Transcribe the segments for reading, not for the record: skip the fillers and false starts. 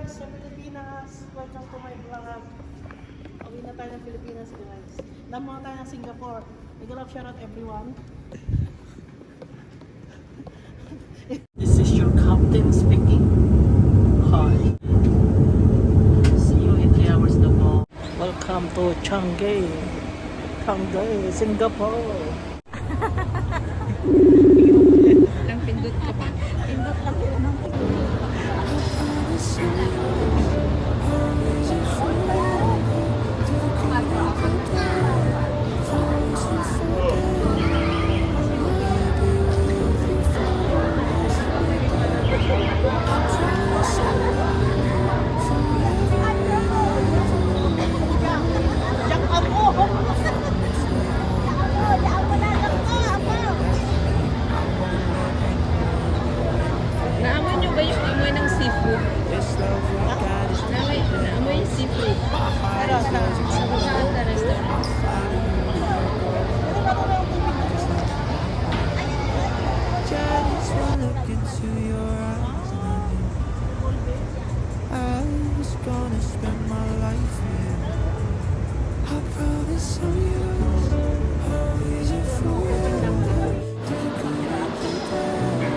guys sa Pilipinas. Welcome to my vlog. Uwi na tayo ng Pilipinas guys. Damo tayo ng Singapore. Big love shout out everyone. This is your captain speaking. Hi. See you in 3 hours na po. Welcome to Changi, Singapore. Lang pindot ka pa. Pindot lang yun. Naamoy nyo ba yung amoy ng seafood? Naamoy yung seafood. Saan na restaurant? Just one look into your eyes and I knew I was gonna spend my life with you. I promise I'm yours, always and forever. Don't go back to that.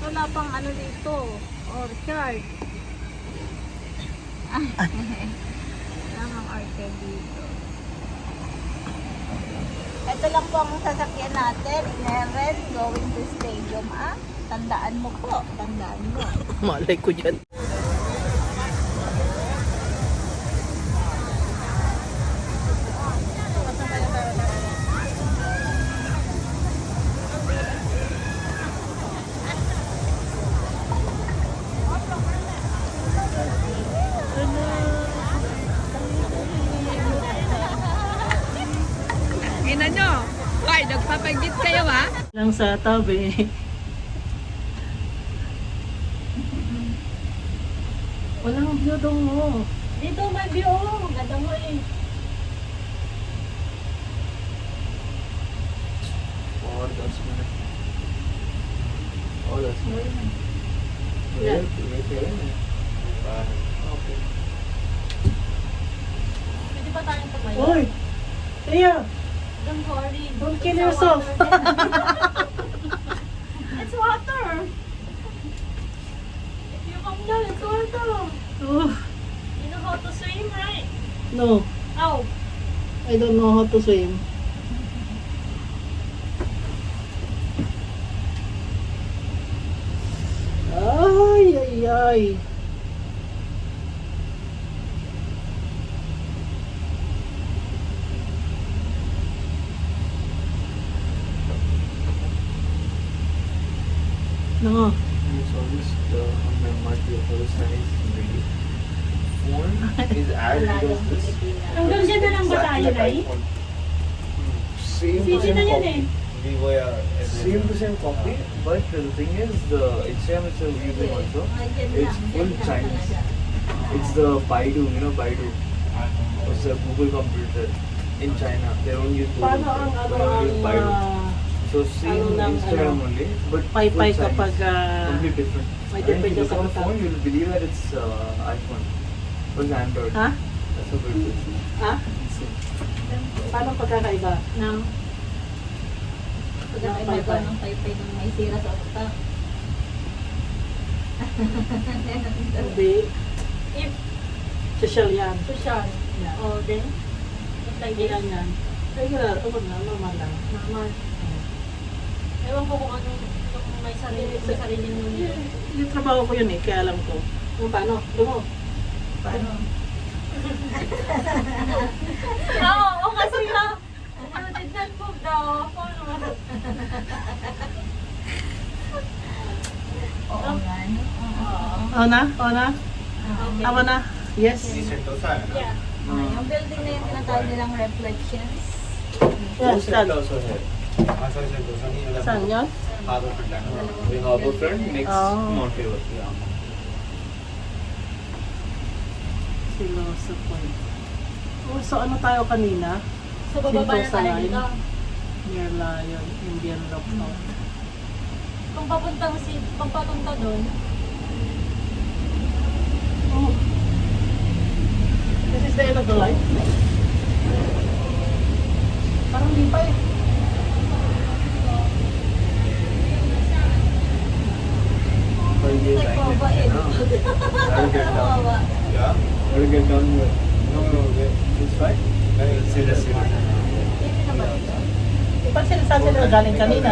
Wala pang ano dito, orchard. Wala pang orchard dito. Ito lang po ang sasakyan natin, 11, going to stadium. Tandaan mo po, tandaan mo. Malay ko dyan. Ina nyo, why, nagpapagit kayo ha? Lang sa tabi. Walang view doon mo. Dito may view. Ganda mo eh. और 10 मिनट और 10 minute Yeah. ये करें ना Okay. Pwede pa tayong tumayo? Oy! Tia! Don't worry. Don't kill yourself! It's water. If you come down, it's water. Oh, You know how to swim, right? no. How? I don't know how to swim. Ay, ay, ay. No. You saw this might be a Palestinian video. Phone is as big as this. Hanggang dyan na lang ba tayo, Ray? Same to Easy na same yan copy. eh. Same to same copy, but the thing is, the Instagram which you're using also, it's full Chinese. It's the Baidu, you know Baidu. It's a Google computer in China. They don't use Google. Paano ang ano They don't use ang Baidu. So same ano ng Instagram ano, only, but Wi-Fi full kapag Chinese. Completely different. may And if different you look sa on the katawan. phone, you'll believe that it's iPhone. Or Android. Ha? That's a good thing. Ha? Paano pagkakaiba? Nang pagkakaiba ng taytay ng may sira sa utak. Hindi. If Social yan. social, Yeah. oh then, it's like Hindi this. lang yan. Regular, normal lang. Normal. Ewan ko kung anong may sariling union. Yung trabaho ko yun eh, kaya alam ko. Yung paano? Ano? Paano? Oo, kasi na. You did not move the phone. Oo nga, no? Oo. Oo na? Oo na? Tama na? Yes? Yeah. Yung building na yung tinatawag nilang Reflections. Yes, saan? Saan yun? The Harbourfront next Oh. Mount Faber. Yeah. Siloso Point. Oh, so ano tayo kanina? So, bababa na Sentosa tayo line. dito. Near Lion, Indian Lookout. Kung papunta doon, Oh. This is the end of the line? Parang di pa eh. Like, baba eh. I'll get down. Baba. Yeah? I'll get down here. No, wait. This side? See the city. Hindi na ba dito? Di ba saan sila galing kanina?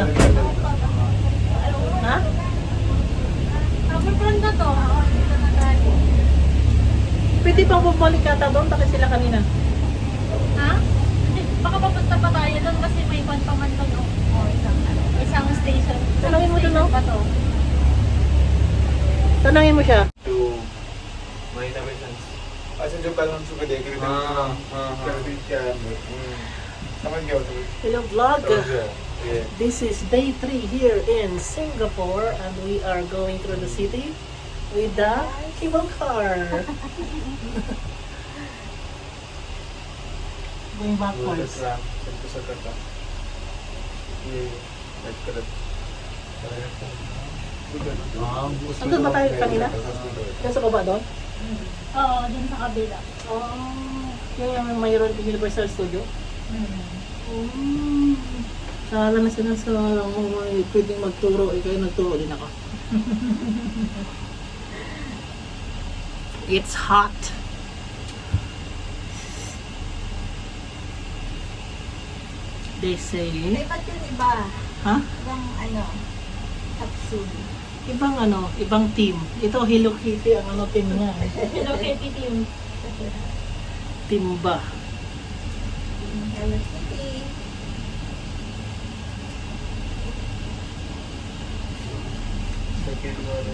Ha? Harbourfront na to. Dito na tayo. Pwede bang bumalik yata doon? Bakit sila kanina? Ha? Hindi, baka papunta pa tayo doon kasi may kwan pa man doon. Isang station. Tanungin mo doon, no? Pa to. Tanangin mo siya. To Marina Bay Sands. अच्छा जो कल हम सुबह देख रहे थे हाँ, हाँ, हाँ। कर भी क्या है समझ गया वो Hello vlog. Yeah. This is day 3 here in Singapore and we are going through the city with the cable car. Going backwards. संतोषा करता ये red colour Nandun ba tayo kanina? Diyan sa baba doon? Oo, dun sa kabila. Oh, yung mayroon yung Universal Studio? Mm. Sala na sila sa pwedeng magturo. Kaya nagturo din ako. It's hot. They say, May ba't yung iba? ha? Ibang ano, capsule. Ibang ano, ibang team. Ito Hello Kitty ang ano team niya. Hello Kitty team. Team ba? Hello Kitty. Second one.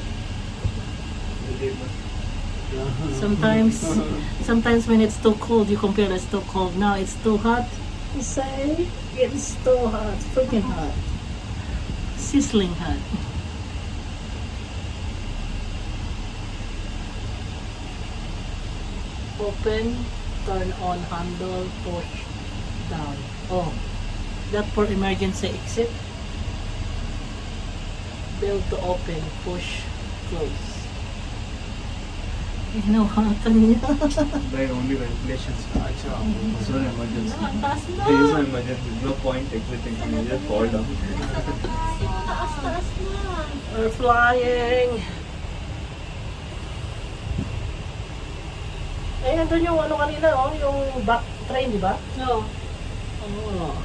Sometimes when it's too cold, you compare it's too cold. Now it's too hot. You say it's too hot, freaking hot, sizzling hot. Open, turn on handle, push down. Oh, that for emergency exit. Build to open, push, close. Hinawatan niya. By only ventilation. अच्छा. So emergency. Ang taas na. There is no emergency. No point exiting. You just fall down. Taas na. We're flying. Eh, andun yung ano kanina, oh, yung back train, di ba? No. Oh.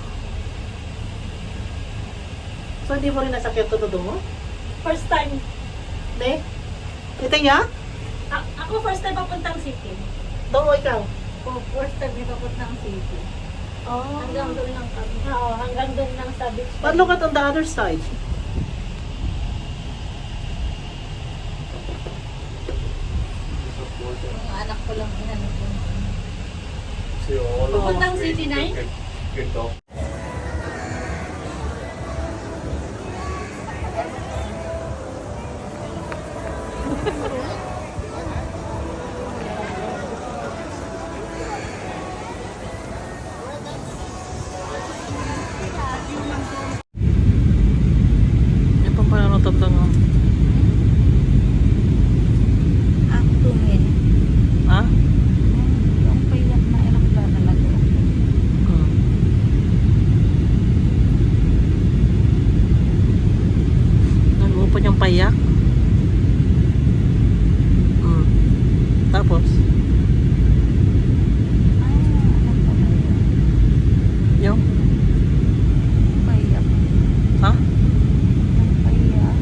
So, hindi mo rin nasakyan to doon mo? First time. Ne? Ito ya? Ako first time papuntang city. Doon mo ikaw? First time may papunta ng city. Oh. Hanggang doon lang kami. Oo, hanggang doon lang sa beach. But look at on the other side. Yung anak ko lang inanong ko. See all of Papuntang us City waiting to Nine? get off. Yan pang pananood lang. Actungin. Ha? Yung payak na aeroplano talaga. Hmm. Nag-open yung payak. Hmm. Tapos? Anak ko na yun. Yung? Payak. Ha? Yung payak.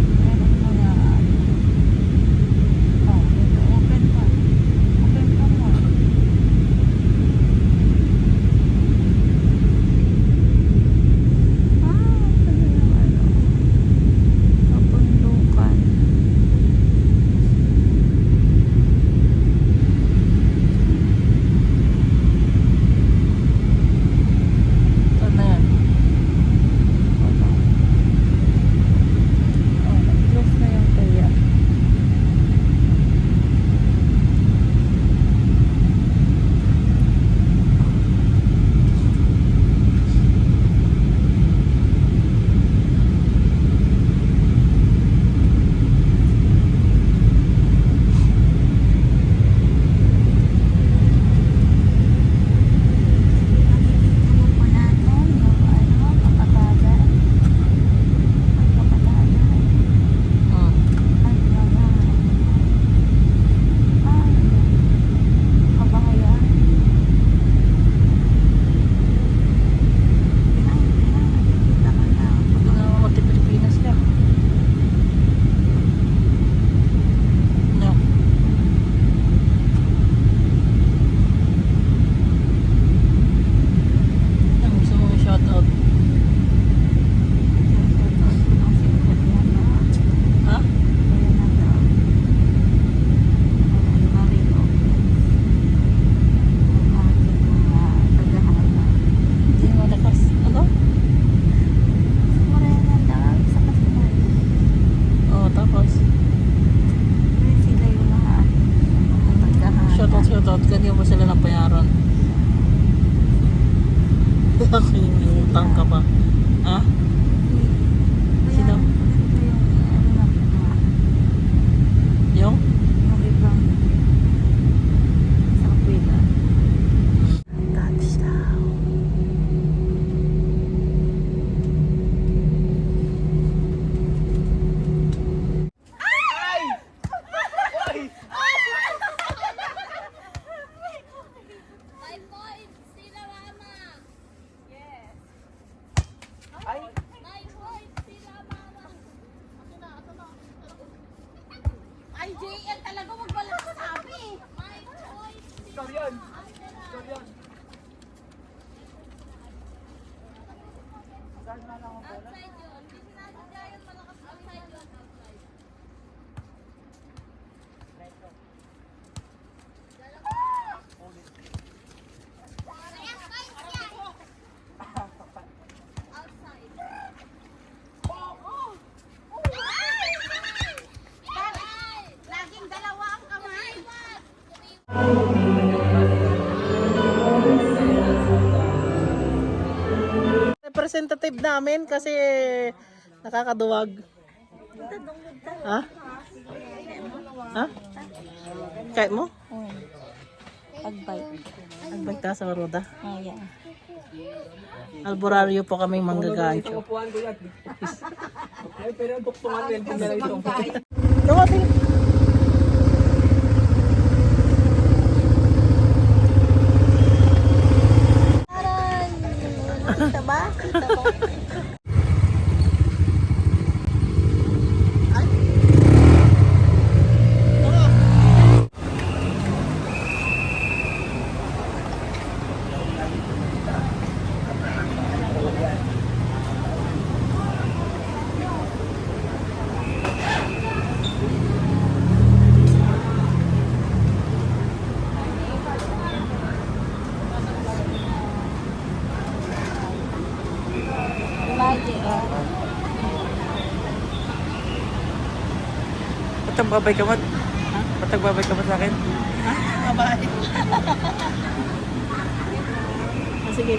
representative namin kasi nakakaduwag. Ha? Ha? Kahit mo? Pagbike. Nagbike ta sa roda. Oh, yeah. Albularyo po kaming manggagancho. Upuan ko yan. Ay, pero ang tuktungan din. Tingnan ito. Dumating. Aray! Kita ba? Kita ba? Ba't nagbabay ka mo? Ba't nagbabay ka mo sa akin? Ha? Babay. Sige.